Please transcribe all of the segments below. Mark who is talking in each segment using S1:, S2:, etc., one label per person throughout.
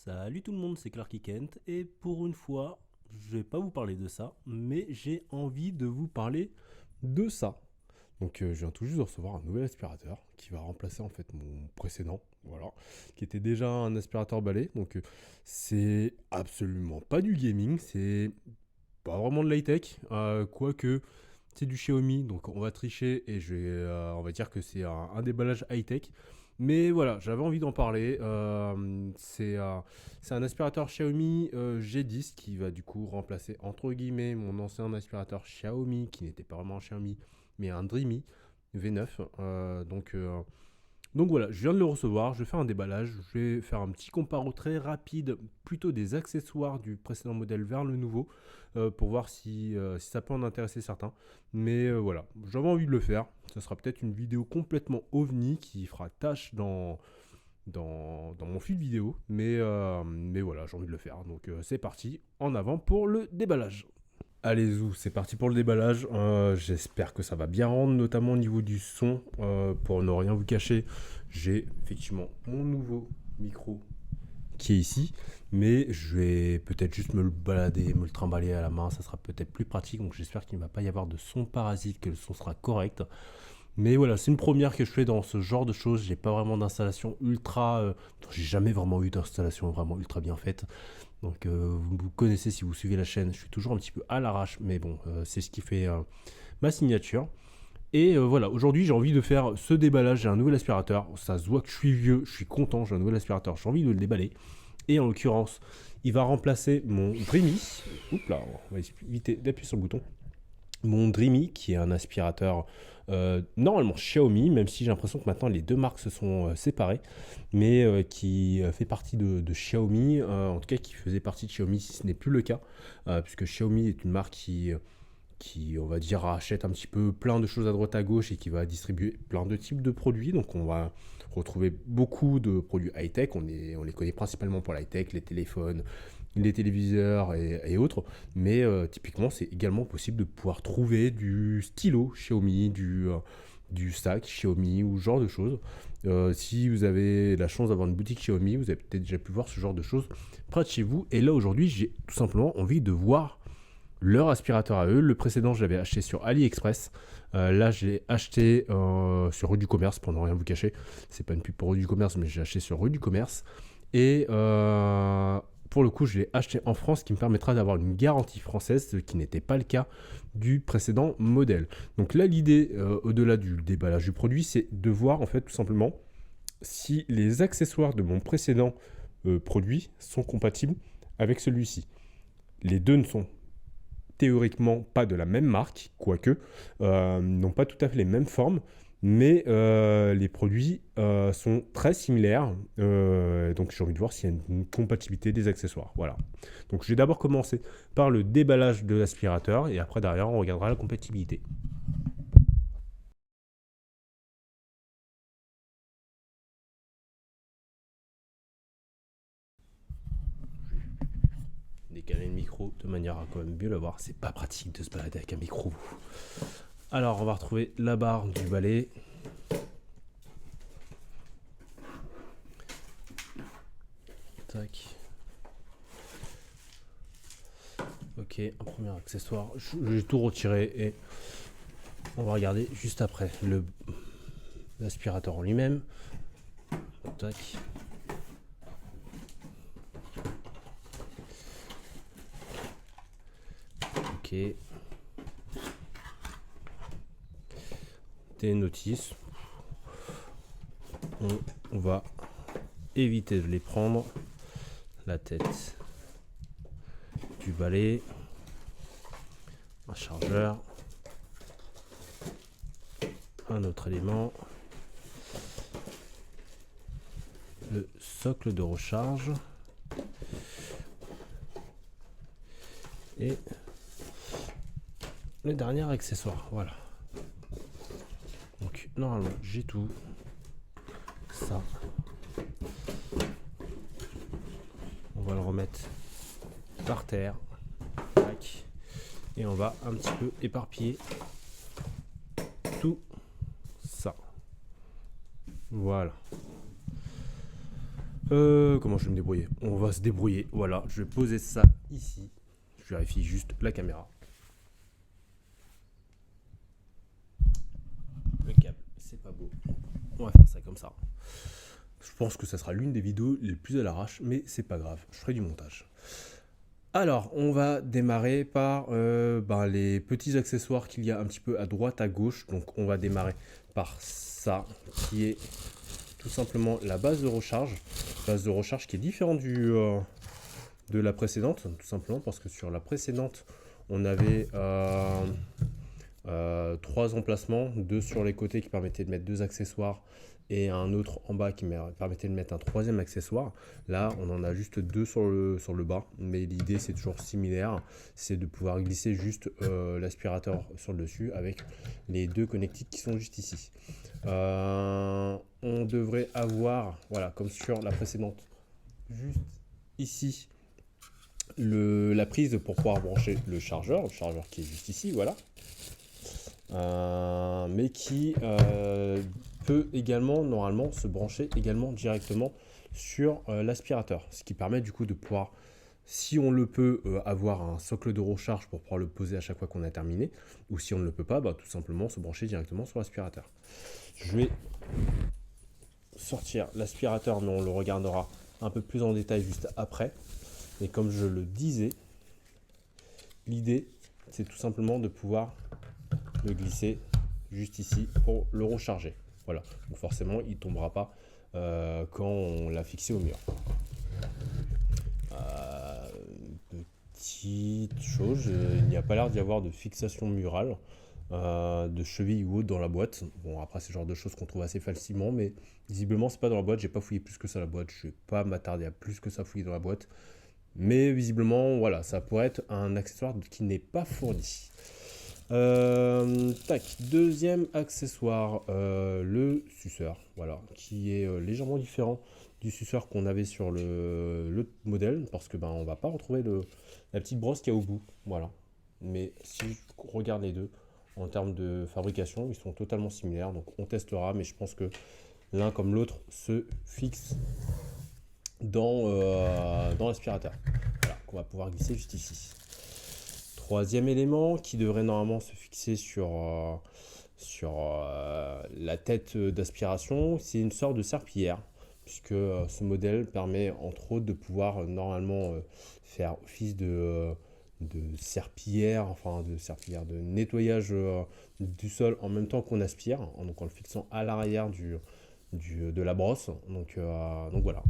S1: Salut tout le monde, c'est Clarky Kent et pour une fois, je vais pas vous parler de ça, mais j'ai envie de vous parler de ça. Donc je viens tout juste de recevoir un nouvel aspirateur qui va remplacer en fait mon précédent, voilà, qui était déjà un aspirateur balai. Donc c'est absolument pas du gaming, c'est pas vraiment de l'high-tech, quoique c'est du Xiaomi, donc on va tricher et on va dire que c'est un déballage high-tech. Mais voilà, j'avais envie d'en parler. C'est un aspirateur Xiaomi G10 qui va du coup remplacer entre guillemets mon ancien aspirateur Xiaomi qui n'était pas vraiment un Xiaomi mais un Dreamy V9. Donc voilà, je viens de le recevoir, je vais faire un déballage, je vais faire un petit comparo très rapide, plutôt des accessoires du précédent modèle vers le nouveau, pour voir si ça peut en intéresser certains. Mais voilà, j'avais envie de le faire, ce sera peut-être une vidéo complètement ovni qui fera tâche dans mon fil vidéo, mais voilà, j'ai envie de le faire. Donc c'est parti, en avant pour le déballage. Allez zou, c'est parti pour le déballage. J'espère que ça va bien rendre, notamment au niveau du son. Pour ne rien vous cacher, j'ai effectivement mon nouveau micro qui est ici, mais je vais peut-être juste me le balader, me le trimballer à la main, ça sera peut-être plus pratique. Donc j'espère qu'il ne va pas y avoir de son parasite, que le son sera correct. Mais voilà, c'est une première que je fais dans ce genre de choses. J'ai pas vraiment d'installation ultra. J'ai jamais vraiment eu d'installation vraiment ultra bien faite. Donc vous connaissez si vous suivez la chaîne, je suis toujours un petit peu à l'arrache, mais bon, c'est ce qui fait ma signature. Et voilà, aujourd'hui j'ai envie de faire ce déballage, j'ai un nouvel aspirateur, ça se voit que je suis vieux, je suis content, j'ai un nouvel aspirateur, j'ai envie de le déballer. Et en l'occurrence, il va remplacer mon Dreamy. Oups là, on va éviter d'appuyer sur le bouton. Mon Dreamy, qui est un aspirateur normalement Xiaomi, même si j'ai l'impression que maintenant les deux marques se sont séparées, mais qui fait partie de Xiaomi, en tout cas qui faisait partie de Xiaomi si ce n'est plus le cas, puisque Xiaomi est une marque qui, on va dire, rachète un petit peu plein de choses à droite à gauche et qui va distribuer plein de types de produits. Donc on va retrouver beaucoup de produits high-tech, on les connaît principalement pour l'high-tech, les téléphones, les téléviseurs et autres, mais typiquement c'est également possible de pouvoir trouver du stylo Xiaomi, du sac Xiaomi ou ce genre de choses. Si vous avez la chance d'avoir une boutique Xiaomi, vous avez peut-être déjà pu voir ce genre de choses près de chez vous. Et là aujourd'hui j'ai tout simplement envie de voir leur aspirateur à eux. Le précédent je l'avais acheté sur AliExpress. Là je l'ai acheté sur Rue du Commerce, pour ne rien vous cacher. C'est pas une pub pour Rue du Commerce, mais j'ai acheté sur Rue du Commerce. Et pour le coup, je l'ai acheté en France, ce qui me permettra d'avoir une garantie française, ce qui n'était pas le cas du précédent modèle. Donc là, l'idée, au-delà du déballage du produit, c'est de voir en fait tout simplement si les accessoires de mon précédent produit sont compatibles avec celui-ci. Les deux ne sont théoriquement pas de la même marque, quoique, n'ont pas tout à fait les mêmes formes, mais les produits sont très similaires, donc j'ai envie de voir s'il y a une compatibilité des accessoires. Voilà. Donc je vais d'abord commencer par le déballage de l'aspirateur, et après derrière on regardera la compatibilité. Décaler le micro de manière à quand même mieux l'avoir, c'est pas pratique de se balader avec un micro. Alors on va retrouver la barre du balai. Tac. Ok, un premier accessoire. J'ai tout retiré et on va regarder juste après l'aspirateur en lui-même. Tac. Ok. Des notices. On va éviter de les prendre. La tête du balai. Un chargeur. Un autre élément. Le socle de recharge. Et le dernier accessoire. Voilà. Donc normalement j'ai tout. Ça. On va le remettre par terre. Tac. Et on va un petit peu éparpiller tout ça. Voilà. Comment je vais me débrouiller? On va se débrouiller. Voilà, je vais poser ça ici. Je vérifie juste la caméra. Le câble, c'est pas beau. On va faire ça comme ça. Je pense que ça sera l'une des vidéos les plus à l'arrache, mais c'est pas grave, je ferai du montage. Alors, on va démarrer par les petits accessoires qu'il y a un petit peu à droite, à gauche. Donc, on va démarrer par ça, qui est tout simplement la base de recharge. Base de recharge qui est différente de la précédente, tout simplement parce que sur la précédente, on avait 3 emplacements, 2 sur les côtés qui permettaient de mettre 2 accessoires et un autre en bas qui permettait de mettre un 3e accessoire. Là, on en a juste 2 sur le bas, mais l'idée c'est toujours similaire, c'est de pouvoir glisser juste l'aspirateur sur le dessus avec les 2 connectiques qui sont juste ici. On devrait avoir, voilà, comme sur la précédente, juste ici, la prise pour pouvoir brancher le chargeur qui est juste ici, voilà. Mais qui peut également normalement se brancher également directement sur l'aspirateur, ce qui permet du coup de pouvoir, si on le peut, avoir un socle de recharge pour pouvoir le poser à chaque fois qu'on a terminé, ou si on ne le peut pas, tout simplement se brancher directement sur l'aspirateur. Je vais sortir l'aspirateur, mais on le regardera un peu plus en détail juste après. Et comme je le disais, l'idée c'est tout simplement de pouvoir le glisser juste ici pour le recharger. Voilà, donc forcément il ne tombera pas quand on l'a fixé au mur. Petite chose, il n'y a pas l'air d'y avoir de fixation murale, de cheville ou autre dans la boîte. Bon, après c'est le genre de choses qu'on trouve assez facilement, mais visiblement c'est pas dans la boîte. J'ai pas fouillé plus que ça la boîte, je vais pas m'attarder à plus que ça fouiller dans la boîte, mais visiblement voilà, ça pourrait être un accessoire qui n'est pas fourni. Deuxième accessoire, le suceur, voilà, qui est légèrement différent du suceur qu'on avait sur le modèle, parce que on va pas retrouver la petite brosse qu'il y a au bout, voilà. Mais si je regarde les deux, en termes de fabrication, ils sont totalement similaires, donc on testera, mais je pense que l'un comme l'autre se fixe dans l'aspirateur, voilà, qu'on va pouvoir glisser juste ici. Troisième élément qui devrait normalement se fixer sur la tête d'aspiration, c'est une sorte de serpillière, puisque ce modèle permet entre autres de pouvoir normalement faire office de serpillière, de nettoyage du sol en même temps qu'on aspire, donc en le fixant à l'arrière de la brosse. Donc voilà,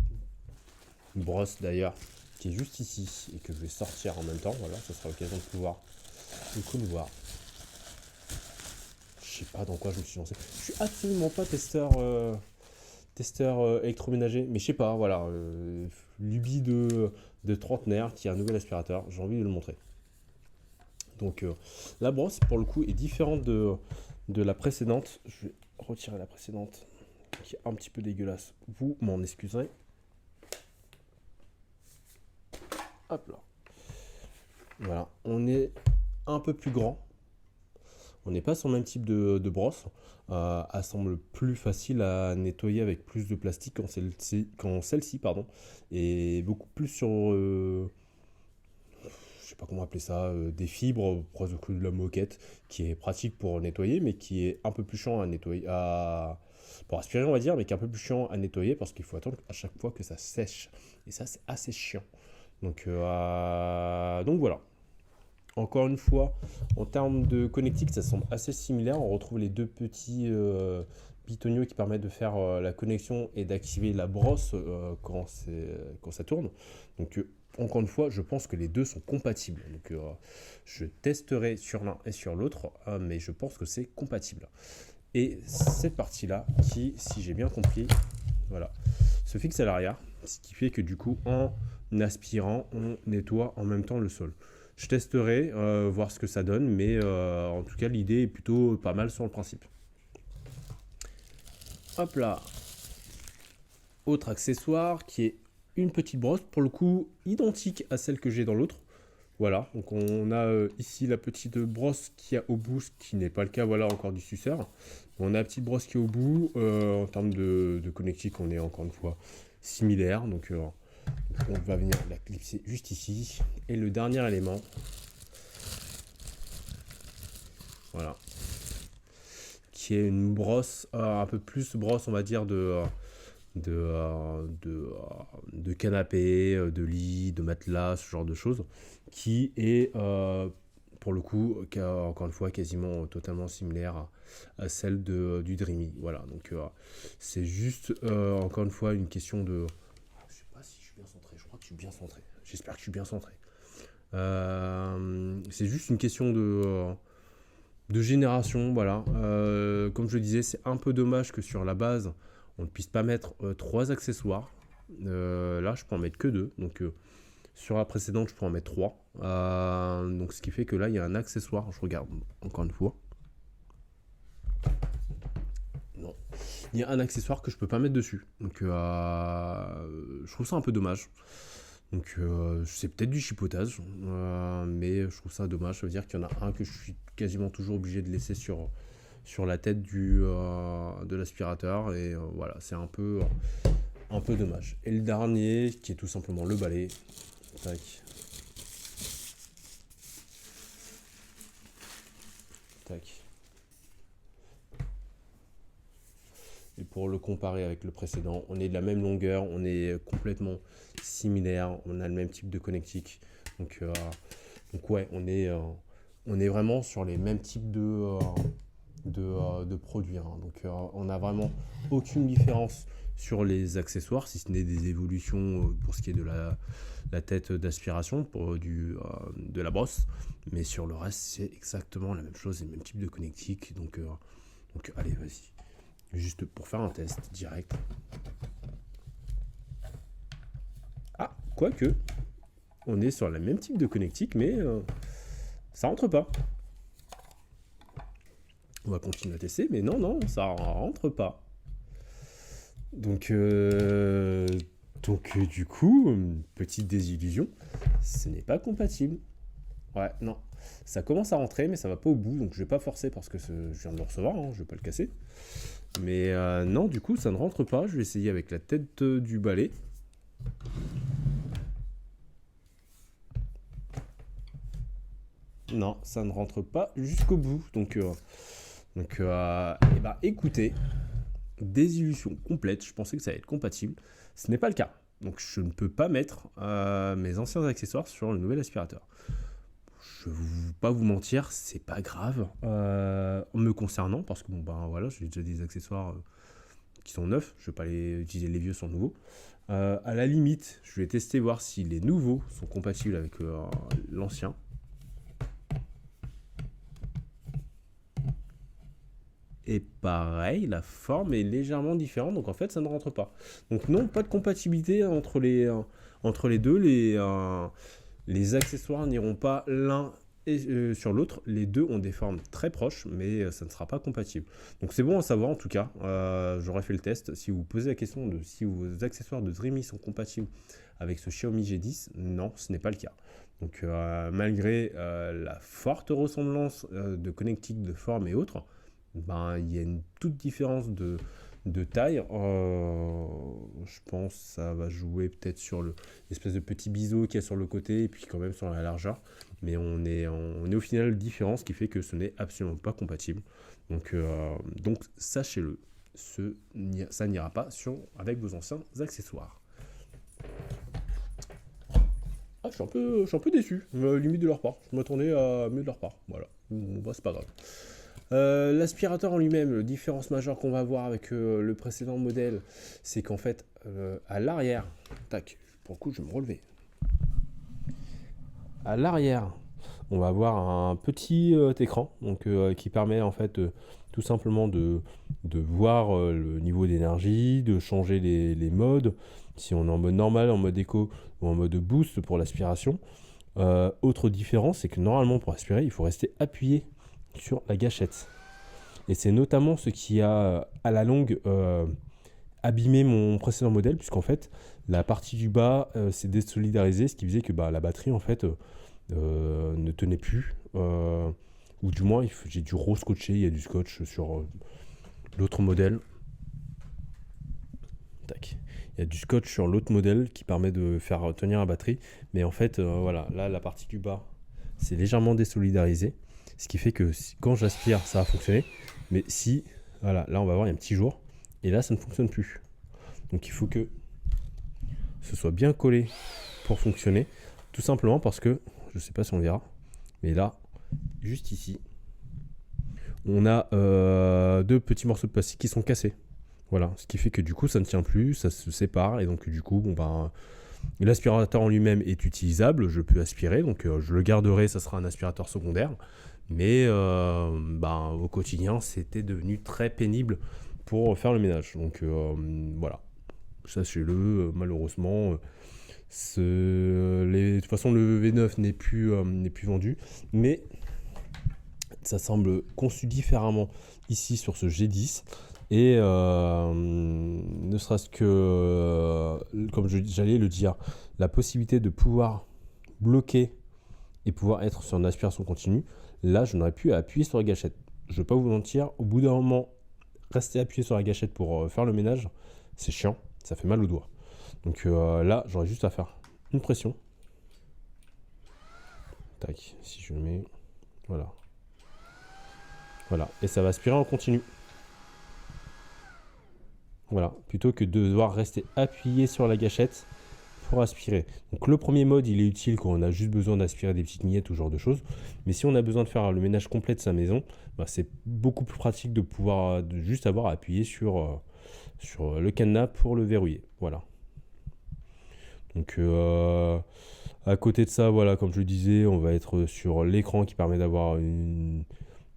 S1: une brosse d'ailleurs qui est juste ici et que je vais sortir en même temps. Voilà, ce sera l'occasion de pouvoir le voir. Je sais pas dans quoi je me suis lancé. Je suis absolument pas testeur électroménager, mais je sais pas, voilà, lubie de trentenaire qui a un nouvel aspirateur, j'ai envie de le montrer. Donc la brosse pour le coup est différente de la précédente. Je vais retirer la précédente qui est un petit peu dégueulasse, vous m'en excuserez. Hop là. Voilà, on est un peu plus grand. On n'est pas sur le même type de brosse. Elle semble plus facile à nettoyer avec plus de plastique quand celle-ci est beaucoup plus sur, je sais pas comment appeler ça, des fibres proches de la moquette, qui est pratique pour nettoyer, mais qui est un peu plus chiant à nettoyer, pour aspirer on va dire, mais qui est un peu plus chiant à nettoyer parce qu'il faut attendre à chaque fois que ça sèche. Et ça c'est assez chiant. Donc voilà. Encore une fois, en termes de connectique, ça semble assez similaire. On retrouve les deux petits pitonniaux qui permettent de faire la connexion et d'activer la brosse quand ça tourne. Donc encore une fois, je pense que les deux sont compatibles. Donc je testerai sur l'un et sur l'autre, mais je pense que c'est compatible. Et cette partie-là, qui, si j'ai bien compris, voilà, se fixe à l'arrière, ce qui fait que du coup, en aspirant, on nettoie en même temps le sol. Je testerai, voir ce que ça donne, mais en tout cas, l'idée est plutôt pas mal sur le principe. Hop là. Autre accessoire qui est une petite brosse, pour le coup, identique à celle que j'ai dans l'autre. Voilà, donc on a ici la petite brosse qui a au bout, ce qui n'est pas le cas, voilà, encore du suceur. On a la petite brosse qui est au bout. En termes de connectique, on est encore une fois similaire. Donc on va venir la clipser juste ici. Et le dernier élément, voilà, qui est une brosse, un peu plus brosse, on va dire, de canapé, de lit, de matelas, ce genre de choses, qui est pour le coup, encore une fois, quasiment totalement similaire à celle du Dreamy. Voilà, donc c'est juste encore une fois une question de. Je sais pas si je suis bien centré, je crois que je suis bien centré. J'espère que je suis bien centré. C'est juste une question de génération, voilà. Comme je le disais, c'est un peu dommage que sur la base, on ne puisse pas mettre 3 accessoires. Là, je peux en mettre que 2. Donc, sur la précédente, je peux en mettre 3. Donc, ce qui fait que là, il y a un accessoire. Je regarde encore une fois. Non. Il y a un accessoire que je peux pas mettre dessus. Donc, je trouve ça un peu dommage. Donc, c'est peut-être du chipotage. Mais je trouve ça dommage. Ça veut dire qu'il y en a un que je suis quasiment toujours obligé de laisser sur la tête de l'aspirateur. Et voilà, c'est un peu dommage. Et le dernier, qui est tout simplement le balai. Tac. Tac. Et pour le comparer avec le précédent, on est de la même longueur, on est complètement similaire, on a le même type de connectique. Donc ouais, on est vraiment sur les mêmes types de produits. Hein. Donc on n'a vraiment aucune différence sur les accessoires, si ce n'est des évolutions pour ce qui est de la tête d'aspiration, de la brosse. Mais sur le reste, c'est exactement la même chose, les mêmes types de connectiques. Donc allez, vas-y. Juste pour faire un test direct. Ah, quoique, on est sur le même type de connectique, mais ça rentre pas. On va continuer à tester, mais non, ça rentre pas. Donc du coup, petite désillusion, ce n'est pas compatible. Ouais, non. Ça commence à rentrer, mais ça va pas au bout, donc je vais pas forcer parce que je viens de le recevoir, hein, je vais pas le casser. Mais non, du coup, ça ne rentre pas. Je vais essayer avec la tête du balai. Non, ça ne rentre pas jusqu'au bout. Donc écoutez, désillusion complète. Je pensais que ça allait être compatible. Ce n'est pas le cas. Donc, je ne peux pas mettre mes anciens accessoires sur le nouvel aspirateur. Je ne vais pas vous mentir, c'est pas grave me concernant, parce que voilà, j'ai déjà des accessoires qui sont neufs, je ne vais pas utiliser les vieux sont nouveaux. À la limite, je vais tester voir si les nouveaux sont compatibles avec l'ancien. Et pareil, la forme est légèrement différente, donc en fait ça ne rentre pas. Donc non, pas de compatibilité entre les deux, les accessoires n'iront pas l'un sur l'autre. Les deux ont des formes très proches, mais ça ne sera pas compatible. Donc c'est bon à savoir en tout cas. J'aurais fait le test. Si vous vous posez la question de si vos accessoires de Dreamy sont compatibles avec ce Xiaomi G10, non, ce n'est pas le cas. Donc malgré la forte ressemblance de connectique, de forme et autres, il y a une toute différence de taille. Je pense que ça va jouer peut-être sur l'espèce de petit biseau qu'il y a sur le côté et puis quand même sur la largeur. Mais on est au final différent, ce qui fait que ce n'est absolument pas compatible. Donc sachez-le, ça n'ira pas avec vos anciens accessoires. Ah, je suis un peu déçu, limite de leur part. Je m'attendais à mieux de leur part. Voilà, c'est pas grave. L'aspirateur en lui-même, la différence majeure qu'on va avoir avec le précédent modèle, c'est qu'en fait, à l'arrière, tac, pour le coup, je vais me relever. À l'arrière, on va avoir un petit écran donc, qui permet en fait tout simplement de voir le niveau d'énergie, de changer les modes, si on est en mode normal, en mode éco ou en mode boost pour l'aspiration. Autre différence, c'est que normalement pour aspirer, il faut rester appuyé sur la gâchette. Et c'est notamment ce qui a à la longue abîmé mon précédent modèle, puisqu'en fait la partie du bas s'est désolidarisée, ce qui faisait que la batterie en fait ne tenait plus, ou du moins j'ai dû re-scotcher. Il y a du scotch sur l'autre modèle. Tac. Il y a du scotch sur l'autre modèle qui permet de faire tenir la batterie. Mais en fait, voilà, là, la partie du bas, c'est légèrement désolidarisé. Ce qui fait que quand j'aspire, ça va fonctionner. Mais si, voilà, là, on va voir, il y a un petit jour. Et là, ça ne fonctionne plus. Donc, il faut que ce soit bien collé pour fonctionner. Tout simplement parce que, je ne sais pas si on verra, mais là, juste ici, on a 2 petits morceaux de plastique qui sont cassés. Voilà, ce qui fait que du coup ça ne tient plus, ça se sépare et donc du coup bon ben l'aspirateur en lui-même est utilisable, je peux aspirer, donc je le garderai, ça sera un aspirateur secondaire, mais ben, au quotidien c'était devenu très pénible pour faire le ménage. Donc voilà, sachez-le, malheureusement, de toute façon le V9 n'est plus vendu, mais ça semble conçu différemment ici sur ce G10. Et ne serait-ce que, comme j'allais le dire, la possibilité de pouvoir bloquer et pouvoir être sur une aspiration continue, là je n'aurais pu appuyer sur la gâchette. Je ne vais pas vous mentir, au bout d'un moment, rester appuyé sur la gâchette pour faire le ménage, c'est chiant, ça fait mal aux doigts. Donc là, j'aurais juste à faire une pression. Tac, si je mets... Voilà. Voilà, et ça va aspirer en continu. Voilà, plutôt que de devoir rester appuyé sur la gâchette pour aspirer. Donc le premier mode, il est utile quand on a juste besoin d'aspirer des petites miettes ou ce genre de choses. Mais si on a besoin de faire le ménage complet de sa maison, bah, c'est beaucoup plus pratique de pouvoir juste avoir à appuyer sur le cadenas pour le verrouiller. Voilà. Donc à côté de ça, voilà, comme je le disais, on va être sur l'écran qui permet d'avoir une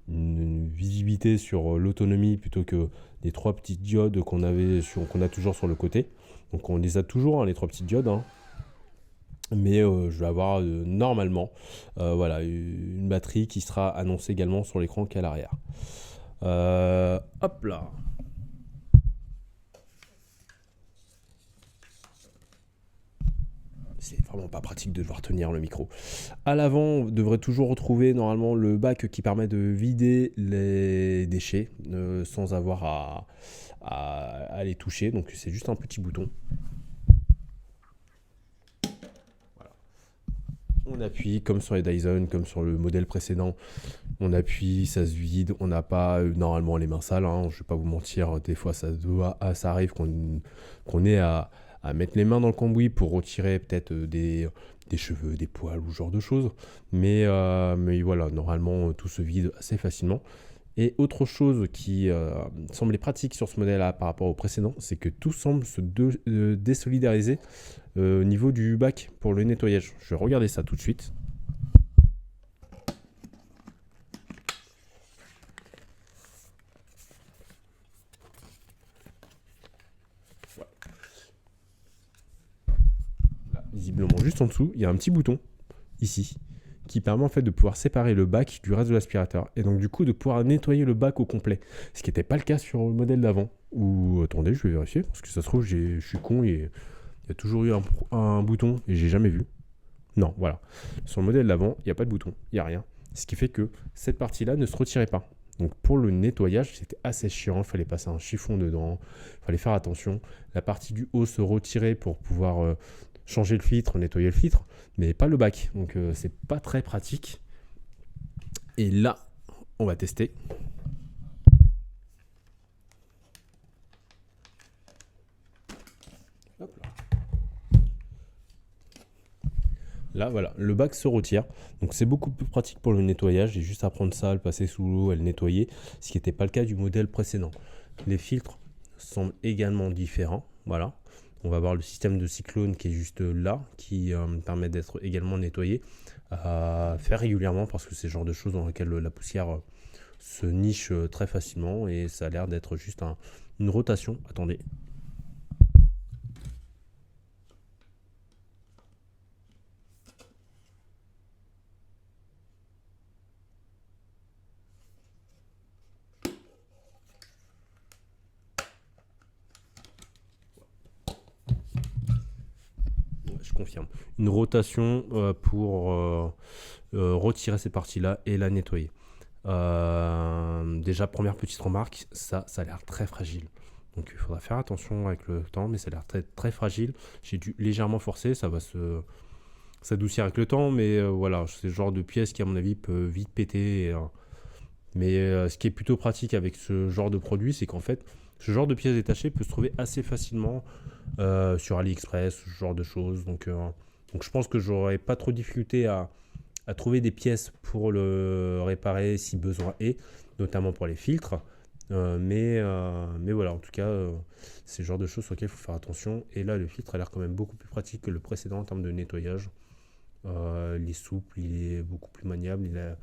S1: visibilité sur l'autonomie plutôt que les 3 petites diodes qu'on a toujours sur le côté. Donc on les a toujours, hein, les 3 petites diodes, hein. Mais je vais avoir normalement voilà, une batterie qui sera annoncée également sur l'écran qui est à l'arrière. Hop là. C'est vraiment pas pratique de devoir tenir le micro. À l'avant, on devrait toujours retrouver normalement le bac qui permet de vider les déchets sans avoir à les toucher. Donc c'est juste un petit bouton. Voilà. On appuie comme sur les Dyson, comme sur le modèle précédent. On appuie, ça se vide. On n'a pas normalement les mains sales, hein. Je ne vais pas vous mentir, des fois ça arrive qu'on ait à mettre les mains dans le cambouis pour retirer peut-être des cheveux, des poils ou ce genre de choses. Mais voilà, normalement tout se vide assez facilement. Et autre chose qui semblait pratique sur ce modèle-là par rapport au précédent, c'est que tout semble se désolidariser au niveau du bac pour le nettoyage. Je vais regarder ça tout de suite. Visiblement juste en dessous, il y a un petit bouton ici qui permet en fait de pouvoir séparer le bac du reste de l'aspirateur et donc du coup de pouvoir nettoyer le bac au complet, ce qui n'était pas le cas sur le modèle d'avant. Ou attendez, je vais vérifier parce que ça se trouve je suis con et il y a toujours eu un bouton et j'ai jamais vu. Non, voilà. Sur le modèle d'avant, il n'y a pas de bouton, il n'y a rien. Ce qui fait que cette partie-là ne se retirait pas. Donc pour le nettoyage, c'était assez chiant, il fallait passer un chiffon dedans, il fallait faire attention. La partie du haut se retirait pour pouvoir changer le filtre, nettoyer le filtre, mais pas le bac. Donc c'est pas très pratique. Et là, on va tester. Hop là. Là, voilà, le bac se retire. Donc c'est beaucoup plus pratique pour le nettoyage. J'ai juste à prendre ça, le passer sous l'eau et le nettoyer, ce qui n'était pas le cas du modèle précédent. Les filtres semblent également différents. Voilà. On va voir le système de cyclone qui est juste là, qui permet d'être également nettoyé. Faire régulièrement parce que c'est le genre de choses dans lesquelles la poussière se niche très facilement et ça a l'air d'être juste une rotation. Attendez. Je confirme. Une rotation pour retirer cette partie-là et la nettoyer. Déjà, première petite remarque, ça a l'air très fragile. Donc il faudra faire attention avec le temps, mais ça a l'air très, très fragile. J'ai dû légèrement forcer, ça va s'adoucir avec le temps, mais voilà, c'est le genre de pièce qui à mon avis peut vite péter. Mais ce qui est plutôt pratique avec ce genre de produit, c'est qu'en fait, ce genre de pièce détachée peut se trouver assez facilement sur AliExpress, ce genre de choses. Donc je pense que j'aurais pas trop de difficulté à trouver des pièces pour le réparer si besoin est, notamment pour les filtres. Mais voilà, en tout cas, c'est le genre de choses sur lesquelles il faut faire attention. Et là, le filtre a l'air quand même beaucoup plus pratique que le précédent en termes de nettoyage. Il est souple, il est beaucoup plus maniable, il a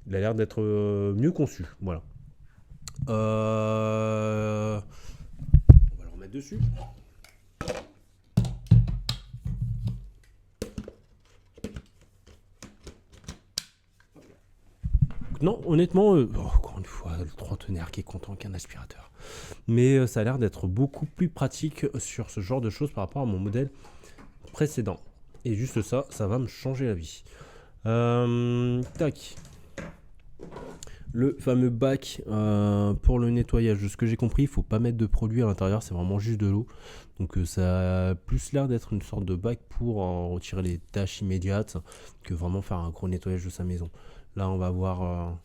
S1: l'air d'être mieux conçu. Voilà. On va le remettre dessus. Non, honnêtement, encore une fois, le trentenaire qui est content qu'un aspirateur. Mais ça a l'air d'être beaucoup plus pratique sur ce genre de choses par rapport à mon modèle précédent. Et juste ça, ça va me changer la vie. Tac. Le fameux bac pour le nettoyage. De ce que j'ai compris, il ne faut pas mettre de produit à l'intérieur, c'est vraiment juste de l'eau. Donc ça a plus l'air d'être une sorte de bac pour en retirer les tâches immédiates que vraiment faire un gros nettoyage de sa maison. Là, on va avoir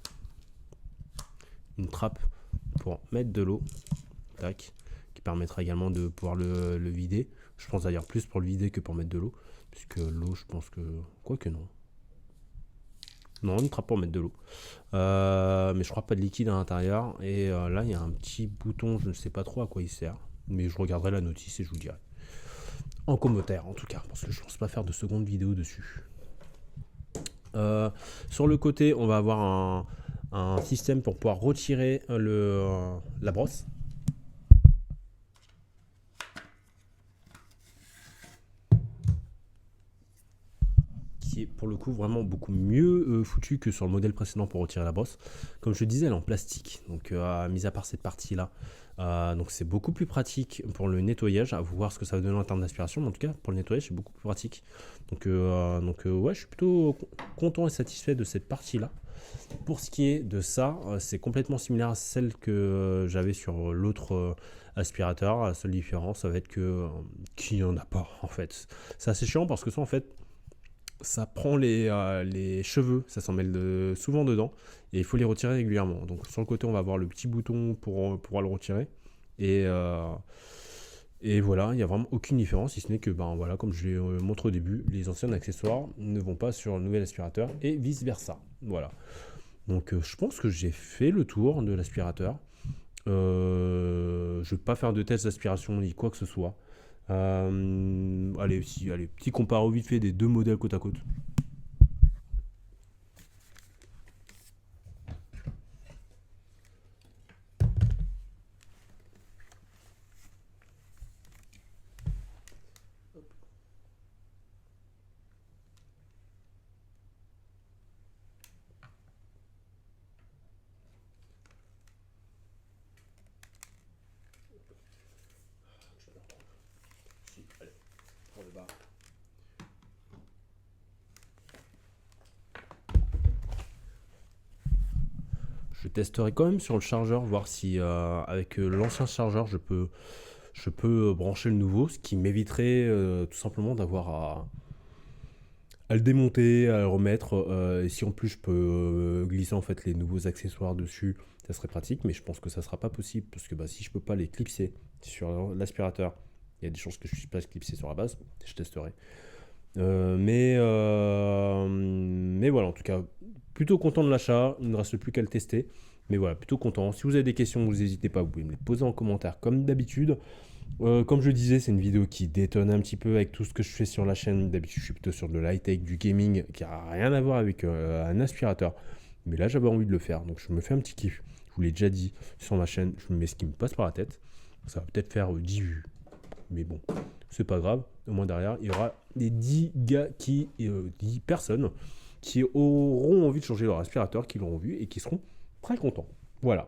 S1: une trappe pour mettre de l'eau, tac, qui permettra également de pouvoir le vider. Je pense d'ailleurs plus pour le vider que pour mettre de l'eau, puisque l'eau, je pense que... Quoique non. Non, une trappe pour mettre de l'eau. Mais je crois pas de liquide à l'intérieur. Et là, il y a un petit bouton, je ne sais pas trop à quoi il sert. Mais je regarderai la notice et je vous dirai. En commentaire, en tout cas, parce que je ne pense pas faire de seconde vidéo dessus. Sur le côté, on va avoir un système pour pouvoir retirer la brosse. Qui est pour le coup vraiment beaucoup mieux foutu que sur le modèle précédent pour retirer la brosse. Comme je disais, elle est en plastique, donc mis à part cette partie-là. Donc c'est beaucoup plus pratique pour le nettoyage, à voir ce que ça va donner en termes d'aspiration, mais en tout cas pour le nettoyage c'est beaucoup plus pratique. Donc ouais, je suis plutôt content et satisfait de cette partie-là. Pour ce qui est de ça, c'est complètement similaire à celle que j'avais sur l'autre aspirateur. La seule différence, ça va être qu'il n'y en a pas en fait. C'est assez chiant parce que ça en fait, ça prend les cheveux, ça s'en mêle souvent dedans et il faut les retirer régulièrement. Donc sur le côté, on va avoir le petit bouton pour pouvoir le retirer et voilà, il n'y a vraiment aucune différence, si ce n'est que, ben voilà, comme je l'ai montré au début, les anciens accessoires ne vont pas sur le nouvel aspirateur et vice versa. Voilà. Donc je pense que j'ai fait le tour de l'aspirateur. Je ne vais pas faire de tests d'aspiration ni quoi que ce soit. Allez, petit comparo vite fait des deux modèles côte à côte. Je testerai quand même sur le chargeur, voir si avec l'ancien chargeur je peux brancher le nouveau, ce qui m'éviterait tout simplement d'avoir à le démonter, à le remettre. Et si en plus je peux glisser en fait les nouveaux accessoires dessus, ça serait pratique. Mais je pense que ça sera pas possible parce que si je peux pas les clipser sur l'aspirateur, il y a des chances que je puisse pas les clipser sur la base. Je testerai. Mais voilà, en tout cas, plutôt content de l'achat. Il ne reste plus qu'à le tester. Mais voilà, plutôt content. Si vous avez des questions, vous n'hésitez pas, vous pouvez me les poser en commentaire comme d'habitude. Comme je disais, c'est une vidéo qui détonne un petit peu avec tout ce que je fais sur la chaîne. D'habitude, je suis plutôt sur de l'high-tech, du gaming, qui n'a rien à voir avec un aspirateur. Mais là, j'avais envie de le faire. Donc, je me fais un petit kiff. Je vous l'ai déjà dit sur ma chaîne. Je me mets ce qui me passe par la tête. Ça va peut-être faire 10 vues. Mais bon, c'est pas grave. Au moins derrière, il y aura les 10 gars 10 personnes qui auront envie de changer leur aspirateur, qui l'auront vu et qui seront très contents. Voilà.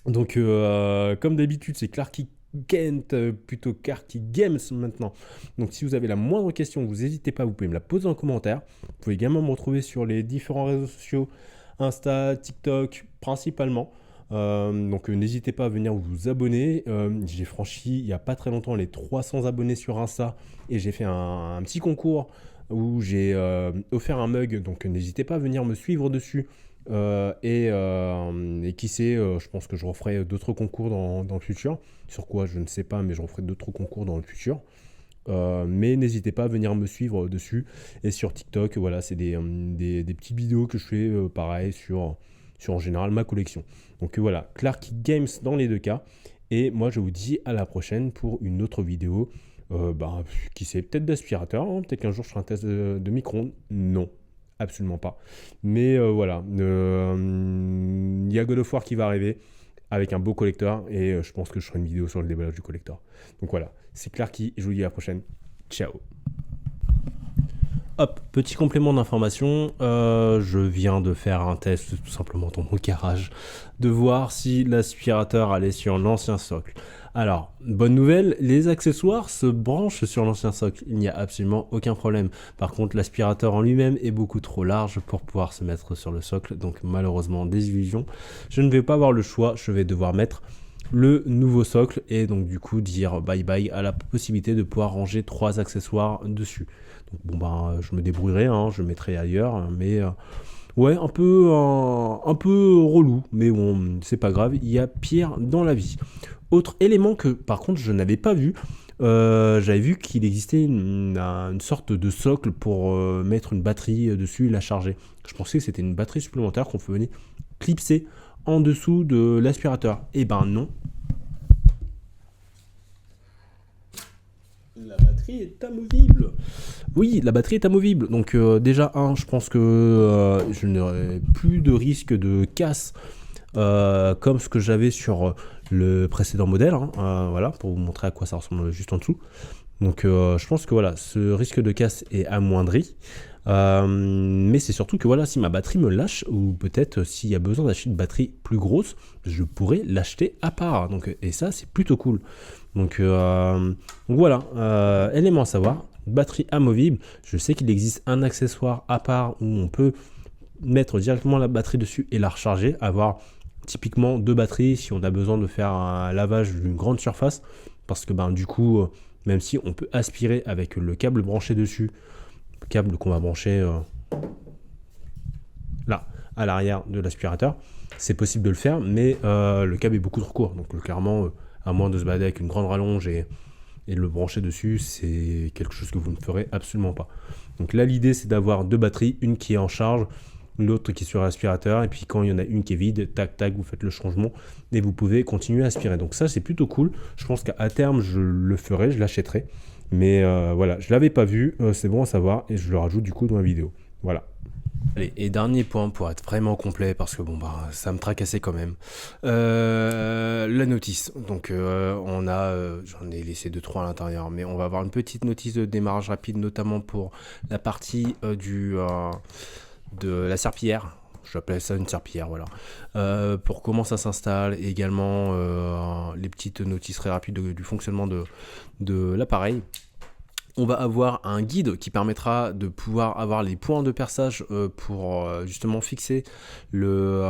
S1: Donc, comme d'habitude, c'est Clarky Kent, plutôt Clarky Games maintenant. Donc, si vous avez la moindre question, vous n'hésitez pas, vous pouvez me la poser en commentaire. Vous pouvez également me retrouver sur les différents réseaux sociaux, Insta, TikTok principalement. Donc n'hésitez pas à venir vous abonner. J'ai franchi il n'y a pas très longtemps les 300 abonnés sur Insta et j'ai fait un petit concours où j'ai offert un mug. Donc n'hésitez pas à venir me suivre dessus. Et qui sait, je pense que je referai d'autres concours dans le futur. Sur quoi, je ne sais pas, mais je referai d'autres concours dans le futur. Mais n'hésitez pas à venir me suivre dessus. Et sur TikTok, voilà, c'est des petites vidéos que je fais pareil sur en général ma collection. Donc voilà, Clarky Games dans les deux cas. Et moi, je vous dis à la prochaine pour une autre vidéo. Qui sait, peut-être d'aspirateur, hein, peut-être qu'un jour je ferai un test de micro-ondes. Non, absolument pas. Mais voilà, il y a God of War qui va arriver avec un beau collector et je pense que je ferai une vidéo sur le déballage du collector. Donc voilà, c'est Clarky et je vous dis à la prochaine. Ciao. Hop, petit complément d'information, je viens de faire un test tout simplement dans mon garage, de voir si l'aspirateur allait sur l'ancien socle. Alors, bonne nouvelle, les accessoires se branchent sur l'ancien socle, il n'y a absolument aucun problème. Par contre, l'aspirateur en lui-même est beaucoup trop large pour pouvoir se mettre sur le socle, donc malheureusement, désillusion. Je ne vais pas avoir le choix, je vais devoir mettre le nouveau socle et donc du coup dire bye bye à la possibilité de pouvoir ranger 3 accessoires dessus. Donc bon je me débrouillerai, hein, je mettrai ailleurs, mais ouais, un peu relou, mais bon, c'est pas grave, il y a pire dans la vie. Autre élément que par contre je n'avais pas vu, j'avais vu qu'il existait une sorte de socle pour mettre une batterie dessus et la charger. Je pensais que c'était une batterie supplémentaire qu'on venait clipser en dessous de l'aspirateur. Et ben non. La batterie est amovible. Oui, la batterie est amovible. Donc déjà, je pense que je n'aurai plus de risque de casse comme ce que j'avais sur le précédent modèle. Voilà, pour vous montrer à quoi ça ressemble juste en dessous. Donc je pense que voilà, ce risque de casse est amoindri. Mais c'est surtout que voilà, si ma batterie me lâche, ou peut-être s'il y a besoin d'acheter une batterie plus grosse, je pourrais l'acheter à part. Donc, et ça, c'est plutôt cool. Donc voilà, élément à savoir, batterie amovible. Je sais qu'il existe un accessoire à part où on peut mettre directement la batterie dessus et la recharger, avoir typiquement 2 batteries si on a besoin de faire un lavage d'une grande surface, parce que du coup, même si on peut aspirer avec le câble branché dessus, câble qu'on va brancher là à l'arrière de l'aspirateur, c'est possible de le faire, mais le câble est beaucoup trop court, donc clairement à moins de se balader avec une grande rallonge et de le brancher dessus, c'est quelque chose que vous ne ferez absolument pas. Donc là l'idée c'est d'avoir 2 batteries, une qui est en charge, l'autre qui est sur l'aspirateur, et puis quand il y en a une qui est vide, tac tac, vous faites le changement et vous pouvez continuer à aspirer. Donc ça c'est plutôt cool, je pense qu'à terme je le ferai, je l'achèterai. Mais voilà, je ne l'avais pas vu, c'est bon à savoir, et je le rajoute du coup dans la vidéo. Voilà. Allez, et dernier point pour être vraiment complet, parce que bon, ça me tracassait quand même. La notice. Donc, j'en ai laissé 2-3 à l'intérieur, mais on va avoir une petite notice de démarrage rapide, notamment pour la partie de la serpillière. J'appelle ça une serpillière, voilà. Pour comment ça s'installe, et également les petites notices très rapides du fonctionnement de l'appareil. On va avoir un guide qui permettra de pouvoir avoir les points de perçage pour justement fixer le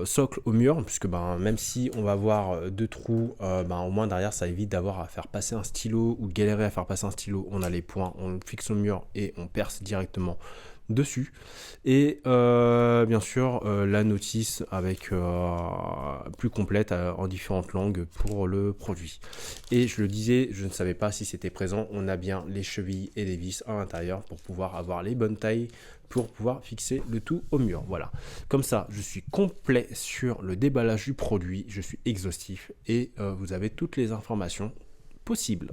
S1: socle au mur, puisque même si on va avoir 2 trous, au moins derrière ça évite d'avoir à faire passer un stylo ou galérer à faire passer un stylo. On a les points, on le fixe au mur et on perce directement dessus. Et bien sûr la notice avec plus complète en différentes langues pour le produit. Et je le disais, je ne savais pas si c'était présent, on a bien les chevilles et les vis à l'intérieur pour pouvoir avoir les bonnes tailles pour pouvoir fixer le tout au mur. Voilà, comme ça je suis complet sur le déballage du produit, je suis exhaustif et vous avez toutes les informations possibles.